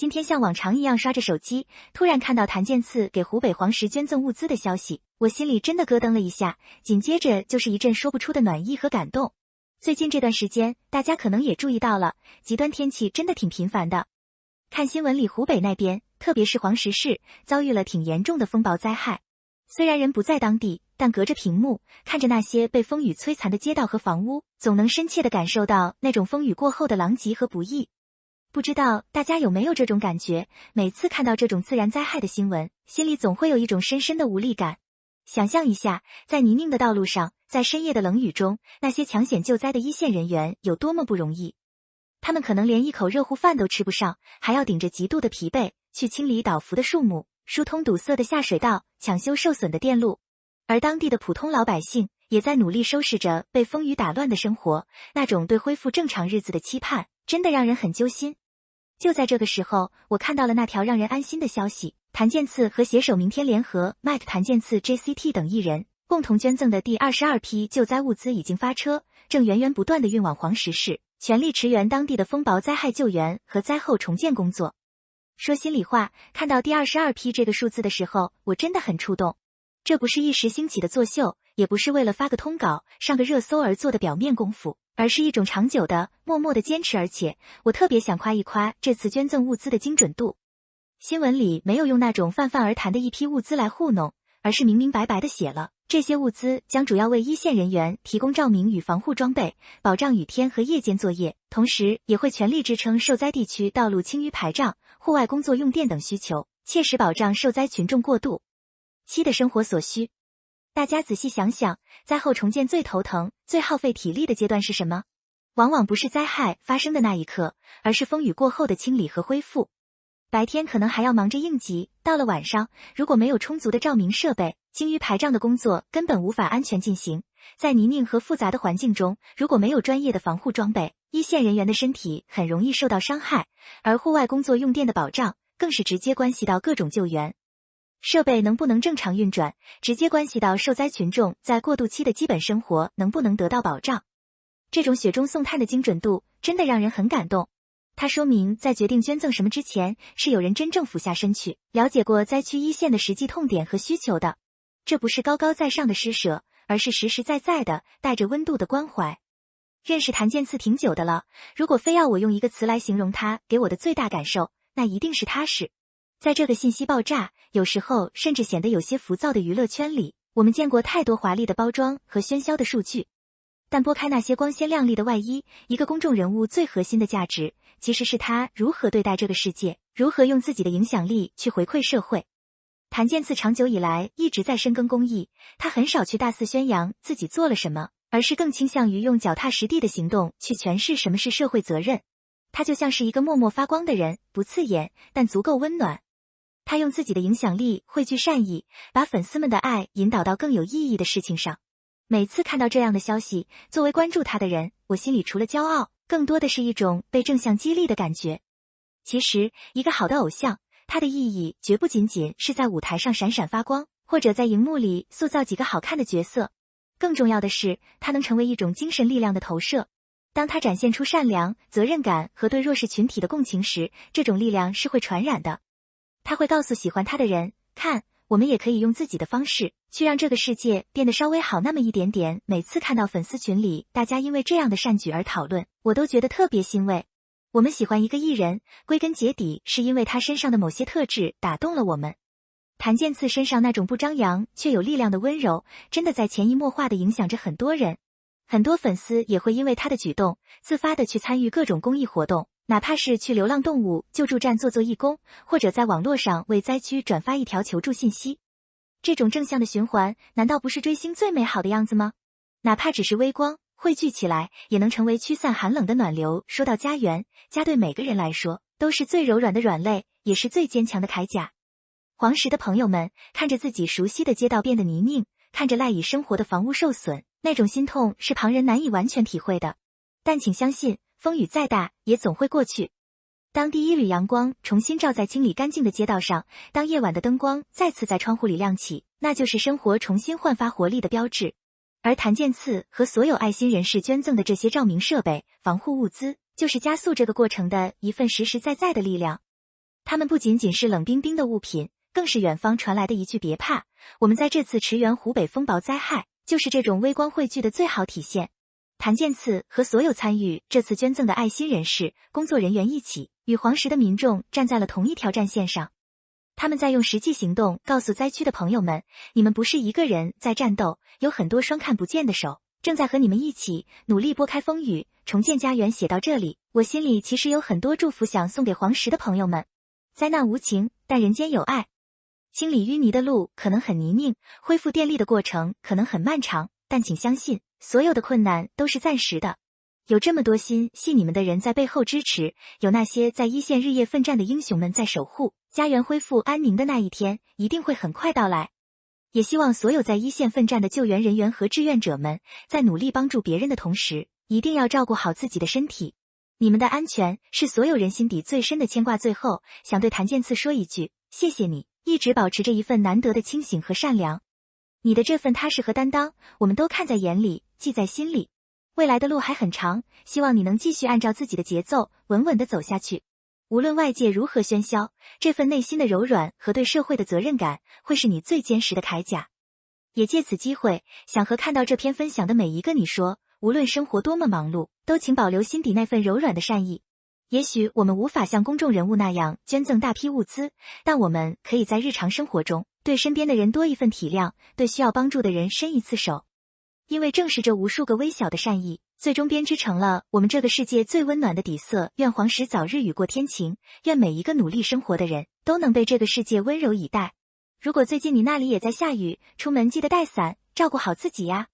今天像往常一样刷着手机，突然看到谭健次给湖北黄石捐赠物资的消息，我心里真的咯噔了一下，紧接着就是一阵说不出的暖意和感动。最近这段时间，大家可能也注意到了，极端天气真的挺频繁的。看新闻里湖北那边，特别是黄石市，遭遇了挺严重的风暴灾害。虽然人不在当地，但隔着屏幕，看着那些被风雨摧残的街道和房屋，总能深切地感受到那种风雨过后的狼藉和不易。不知道大家有没有这种感觉，每次看到这种自然灾害的新闻，心里总会有一种深深的无力感。想象一下，在泥泞的道路上，在深夜的冷雨中，那些抢险救灾的一线人员有多么不容易。他们可能连一口热乎饭都吃不上，还要顶着极度的疲惫，去清理倒伏的树木，疏通堵塞的下水道，抢修受损的电路。而当地的普通老百姓也在努力收拾着被风雨打乱的生活，那种对恢复正常日子的期盼，真的让人很揪心。就在这个时候，我看到了那条让人安心的消息，谭健次和携手明天联合 Mike 谭健次 JCT 等艺人共同捐赠的第22批救灾物资已经发车，正源源不断地运往黄石市，全力驰援当地的风雹灾害救援和灾后重建工作。说心里话，看到第22批这个数字的时候，我真的很触动。这不是一时兴起的作秀，也不是为了发个通稿、上个热搜而做的表面功夫，而是一种长久的、默默的坚持。而且，我特别想夸一夸这次捐赠物资的精准度。新闻里没有用那种泛泛而谈的一批物资来糊弄，而是明明白白的写了，这些物资将主要为一线人员提供照明与防护装备，保障雨天和夜间作业，同时也会全力支撑受灾地区道路清淤排障、户外工作用电等需求，切实保障受灾群众过渡期的生活所需。大家仔细想想，灾后重建最头疼、最耗费体力的阶段是什么？往往不是灾害发生的那一刻，而是风雨过后的清理和恢复。白天可能还要忙着应急，到了晚上，如果没有充足的照明设备，清淤排障的工作根本无法安全进行。在泥泞和复杂的环境中，如果没有专业的防护装备，一线人员的身体很容易受到伤害，而户外工作用电的保障，更是直接关系到各种救援设备能不能正常运转，直接关系到受灾群众在过渡期的基本生活能不能得到保障。这种雪中送炭的精准度，真的让人很感动。它说明在决定捐赠什么之前，是有人真正俯下身去，了解过灾区一线的实际痛点和需求的。这不是高高在上的施舍，而是实实在在的、带着温度的关怀。认识谭健次挺久的了，如果非要我用一个词来形容他给我的最大感受，那一定是踏实。在这个信息爆炸，有时候甚至显得有些浮躁的娱乐圈里，我们见过太多华丽的包装和喧嚣的数据。但拨开那些光鲜亮丽的外衣，一个公众人物最核心的价值，其实是他如何对待这个世界，如何用自己的影响力去回馈社会。谭健次长久以来一直在深耕公益，他很少去大肆宣扬自己做了什么，而是更倾向于用脚踏实地的行动去诠释什么是社会责任。他就像是一个默默发光的人，不刺眼，但足够温暖。他用自己的影响力汇聚善意，把粉丝们的爱引导到更有意义的事情上。每次看到这样的消息，作为关注他的人，我心里除了骄傲，更多的是一种被正向激励的感觉。其实，一个好的偶像，他的意义绝不仅仅是在舞台上闪闪发光，或者在荧幕里塑造几个好看的角色。更重要的是，他能成为一种精神力量的投射。当他展现出善良、责任感和对弱势群体的共情时，这种力量是会传染的。他会告诉喜欢他的人，看，我们也可以用自己的方式，去让这个世界变得稍微好那么一点点。每次看到粉丝群里大家因为这样的善举而讨论，我都觉得特别欣慰。我们喜欢一个艺人，归根结底是因为他身上的某些特质打动了我们。谭健次身上那种不张扬却有力量的温柔，真的在潜移默化地影响着很多人。很多粉丝也会因为他的举动，自发地去参与各种公益活动，哪怕是去流浪动物救助站做义工，或者在网络上为灾区转发一条求助信息。这种正向的循环，难道不是追星最美好的样子吗？哪怕只是微光，汇聚起来，也能成为驱散寒冷的暖流。说到家园，家对每个人来说，都是最柔软的软肋，也是最坚强的铠甲。黄石的朋友们，看着自己熟悉的街道变得泥泞，看着赖以生活的房屋受损，那种心痛是旁人难以完全体会的。但请相信，风雨再大，也总会过去。当第一缕阳光重新照在清理干净的街道上，当夜晚的灯光再次在窗户里亮起，那就是生活重新焕发活力的标志。而谭健次和所有爱心人士捐赠的这些照明设备、防护物资，就是加速这个过程的一份实实在在的力量。它们不仅仅是冷冰冰的物品，更是远方传来的一句别怕。我们在这次驰援湖北风雹灾害，就是这种微光汇聚的最好体现。谭健次和所有参与这次捐赠的爱心人士、工作人员一起，与黄石的民众站在了同一条战线上。他们在用实际行动告诉灾区的朋友们，你们不是一个人在战斗，有很多双看不见的手正在和你们一起努力拨开风雨，重建家园。写到这里，我心里其实有很多祝福想送给黄石的朋友们。灾难无情，但人间有爱。清理淤泥的路可能很泥泞，恢复电力的过程可能很漫长，但请相信，所有的困难都是暂时的。有这么多心系你们的人在背后支持，有那些在一线日夜奋战的英雄们在守护，家园恢复安宁的那一天一定会很快到来。也希望所有在一线奋战的救援人员和志愿者们，在努力帮助别人的同时，一定要照顾好自己的身体。你们的安全是所有人心底最深的牵挂。最后，想对谭健次说一句，谢谢你，一直保持着一份难得的清醒和善良。你的这份踏实和担当，我们都看在眼里，记在心里。未来的路还很长，希望你能继续按照自己的节奏，稳稳地走下去。无论外界如何喧嚣，这份内心的柔软和对社会的责任感，会是你最坚实的铠甲。也借此机会，想和看到这篇分享的每一个你说，无论生活多么忙碌，都请保留心底那份柔软的善意。也许我们无法像公众人物那样捐赠大批物资，但我们可以在日常生活中，对身边的人多一份体谅，对需要帮助的人伸一次手。因为正是这无数个微小的善意，最终编织成了我们这个世界最温暖的底色。愿黄石早日雨过天晴，愿每一个努力生活的人都能被这个世界温柔以待。如果最近你那里也在下雨，出门记得带伞，照顾好自己呀。